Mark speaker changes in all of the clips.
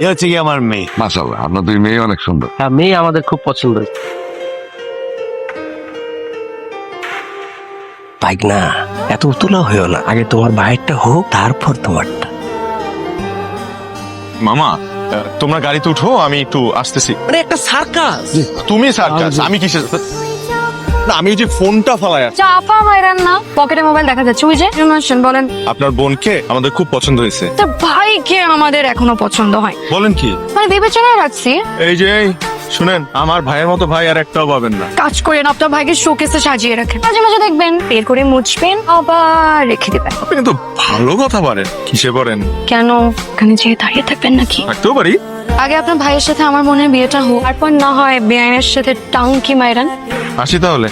Speaker 1: এ হচ্ছে কি আমার মেয়ে।
Speaker 2: মাশাআল্লাহ, আপনার দুই মেয়ে অনেক সুন্দর।
Speaker 3: হ্যাঁ, মেয়ে আমাদের খুব পছন্দ। বাইক না, এত উতলা হয়েও না, আগে তোমার ভাইয়েরটা হোক, তারপর তোমারটা।
Speaker 4: মামা তোমরা গাড়িতে উঠো, আমি একটু আসতেছি।
Speaker 3: মানে একটা সার্কাস।
Speaker 4: তুমি সার্কাস, আমি কিসের? না, আমি ওই যে ফোনটা ফালায়
Speaker 5: চাপা মাইরান না, পকেটে মোবাইল দেখা যাচ্ছে। ওই যে ইমোশন বলেন,
Speaker 4: আপনার বোনকে আমাদের খুব পছন্দ হয়েছে।
Speaker 5: তোর ভাইকে আমাদের এখনো পছন্দ হয়,
Speaker 4: বলেন কি?
Speaker 5: মানে বিবেচনায় রাখছি।
Speaker 4: এই যে শুনেন, আমার ভাইয়ের মতো ভাই আর একটাও পাবেন না।
Speaker 5: কাজ করেন, আপনার ভাইকে শোকেসে সাজিয়ে রাখেন, মাঝে মাঝে দেখবেন বের করে মুছবেন, আবার রেখে দেবেন।
Speaker 4: আপনি কিন্তু ভালো কথা পারেন। কিসে পারেন?
Speaker 5: কেন এখানে যেয়ে দাঁড়িয়ে থাকবেন নাকি?
Speaker 4: থাকতেও পারি।
Speaker 5: আগে আপনার ভাইয়ের সাথে আমার বোনের বিয়েটা হোক, তারপর না হয় বেআইনের সাথে টাউনকি মাইরান।
Speaker 4: আসি তাহলে।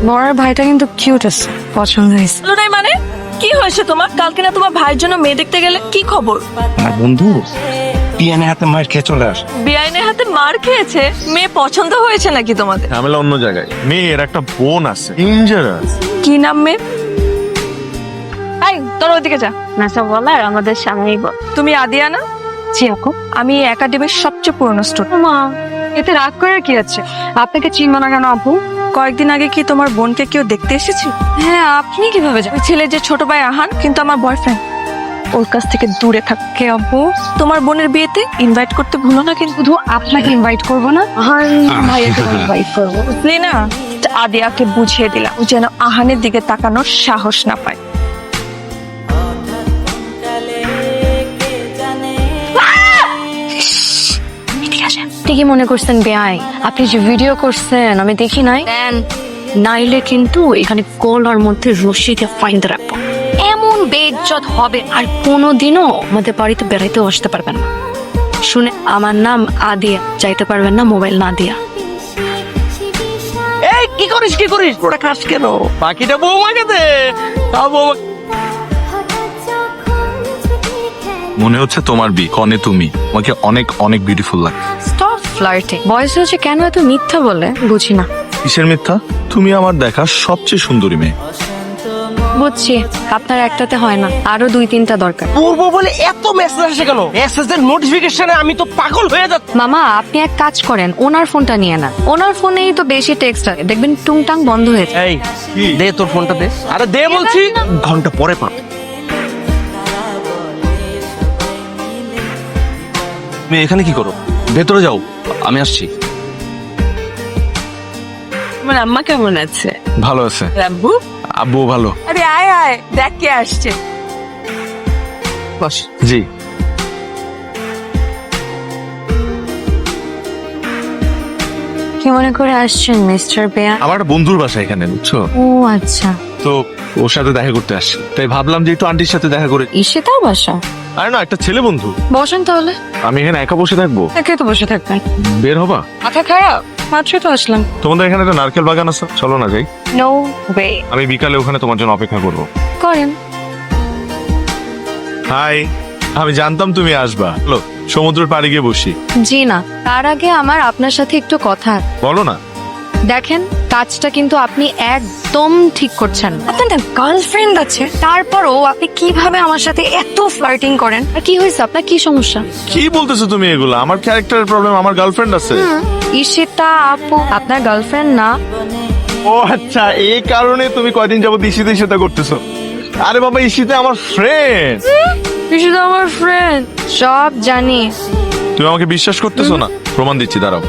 Speaker 5: বড়ার ভাইটা কিন্তু কিউট আছে, পছন্দ হয়েছে।
Speaker 6: নাই মানে কি হয়েছে তোমার? কালকে না তোমার ভাইয়ের জন্য মেয়ে দেখতে গেলে, কি খবর?
Speaker 3: আর বন্ধু পিয়ানের হাতে মার খেয়ে চলে আস।
Speaker 6: বেআইনের হাতে মার খেয়েছে, মেয়ে পছন্দ হয়েছে নাকি তোমাদের?
Speaker 4: ঝামেলা অন্য জায়গায়। মেয়ের একটা বোন আছে, ডেঞ্জারাস।
Speaker 6: কি নাম মেয়ে? এই তোর ওইদিকে যা।
Speaker 5: না সব বলার আমাদের সামনেই বল।
Speaker 6: তুমি আদিয়া না?
Speaker 5: জি আপু।
Speaker 6: আমি একাডেমির সবচেয়ে পুরনো স্টুডেন্ট।
Speaker 5: মা, এতে রাগ করার কি আছে? আপনাকে চিনব না কেন আপু?
Speaker 6: কয়েকদিন আগে কি তোমার বোনকে কেউ দেখতে এসেছে?
Speaker 5: হ্যাঁ, আপনি কিভাবে জানেন?
Speaker 6: ওই ছেলে যে ছোট ভাই আহান, কিন্তু আমার বয়ফ্রেন্ড, ওর কাছ থেকে দূরে থাক।
Speaker 5: কে আপু?
Speaker 6: তোমার বোনের বিয়েতে ইনভাইট করতে ভুলো না কিন্তু।
Speaker 5: শুধু আপনাকে ইনভাইট করব না, আহান ভাইয়াকে ইনভাইট করব।
Speaker 6: বুঝলি না? আদিয়াকে বুঝিয়ে দিলাম, ও যেন আহানের দিকে তাকানোর সাহস না পায়।
Speaker 5: আপনি কি মনে করছেন বেআই? আপনি যে ভিডিও করছেন আমি দেখি নাই। দেন নাইলে কিন্তু এখানে গলার মধ্যে রশি দিয়ে ফাইন্দে রাখবো। এমন বেইজ্জত হবে আর কোনোদিনও আমাদের বাড়িতে বেড়াইতেও আসতে পারবেন না। শুনে, আমার নাম আদিয়া, যাইতে পারবেন না মোবাইল না দিয়া।
Speaker 3: এই কি করিস ওটা খাস কেন? বাকিটা বৌমাকে দে। তাও বৌমা
Speaker 4: মনে হচ্ছে তোমার বি কনে তুমি। আমাকে অনেক অনেক বিউটিফুল লাগে।
Speaker 5: Stop flirting. বয়স হচ্ছে কেন এত মিথ্যা বলে বুঝি না।
Speaker 4: কিসের মিথ্যা? তুমি আমার দেখা সবচেয়ে সুন্দরী মেয়ে।
Speaker 5: বুঝছি, আপনার একটাতে হয় না, আরো 2-3টা দরকার।
Speaker 3: পূর্ব বলে এত মেসেজ আসে কেন? মেসেজের নোটিফিকেশনে আমি তো পাগল হয়ে যাচ্ছি।
Speaker 5: মামা, আপনি এক কাজ করেন, ওনার ফোনটা নিয়ে না। ওনার ফোনেই তো বেশি টেক্সট আছে, দেখবেন টুংটাং বন্ধ হয়ে যায়।
Speaker 3: এই দে তোর ফোনটা দে। আরে দে বলছি। ঘন্টা পরে পা।
Speaker 7: তুমি এখানে কি করো? ভেতরে যাও, আমি আসছি।
Speaker 6: আমার আম্মা কেমন আছে?
Speaker 4: ভালো আছে।
Speaker 6: আব্বু?
Speaker 4: আব্বুও ভালো।
Speaker 6: আরে আয় আয়, দেখ কে আসছে।
Speaker 3: বস।
Speaker 4: জি।
Speaker 5: কি মনে করে আসছেন মিস্টার বেয়া?
Speaker 4: আমার একটা বন্ধুর বাসা এখানে, বুঝছো?
Speaker 5: ও আচ্ছা,
Speaker 4: তো ওর সাথে দেখা করতে আসছি, তাই ভাবলাম যে একটু আন্টির সাথে দেখা করে।
Speaker 5: ইসেতাও বাসা?
Speaker 4: আরে না, একটা ছেলে বন্ধু।
Speaker 5: বসেন তাহলে।
Speaker 4: আমি এখানে একা বসে থাকবো?
Speaker 5: একে তো বসে থাকবেন।
Speaker 4: বের হবা?
Speaker 5: মাথা খারাপ? মাত্রই তো আসলাম।
Speaker 4: তোমাদের এখানে একটা নারকেল বাগান আছে, চলো না যাই।
Speaker 5: No way.
Speaker 4: আমি বিকালে ওখানে তোমার জন্য অপেক্ষা করবো।
Speaker 5: করেন।
Speaker 4: হাই, আমি জানতাম তুমি আসবা। চলো সমুদ্রের পাড়ে গিয়ে বসি।
Speaker 5: জি না, তার আগে আমার আপনার সাথে একটু কথা।
Speaker 4: বলো না।
Speaker 5: দেখেন, কাজটা কিন্তু আপনি একদম ঠিক করছেন। আপনার না গার্লফ্রেন্ড আছে, তারপরও আপনি কিভাবে আমার সাথে এত ফ্লার্টিং করেন? আর কি হয়েছে, আপনার কি সমস্যা?
Speaker 4: কি বলতেছো তুমি এগুলো? আমার ক্যারেক্টারের প্রবলেম, আমার গার্লফ্রেন্ড আছে।
Speaker 5: ঈশিতা আপু আপনার গার্লফ্রেন্ড না?
Speaker 4: ও আচ্ছা, এই কারণে তুমি কয়দিন যাবত ঈশিতের সাথে করতেছো। আরে বাবা, ঈশিতা আমার ফ্রেন্ড।
Speaker 5: ঈশিতা আমার ফ্রেন্ড, সব জানি।
Speaker 4: তুমি আমাকে বিশ্বাস করতেছো না? প্রমাণ দিচ্ছি, দাঁড়াও।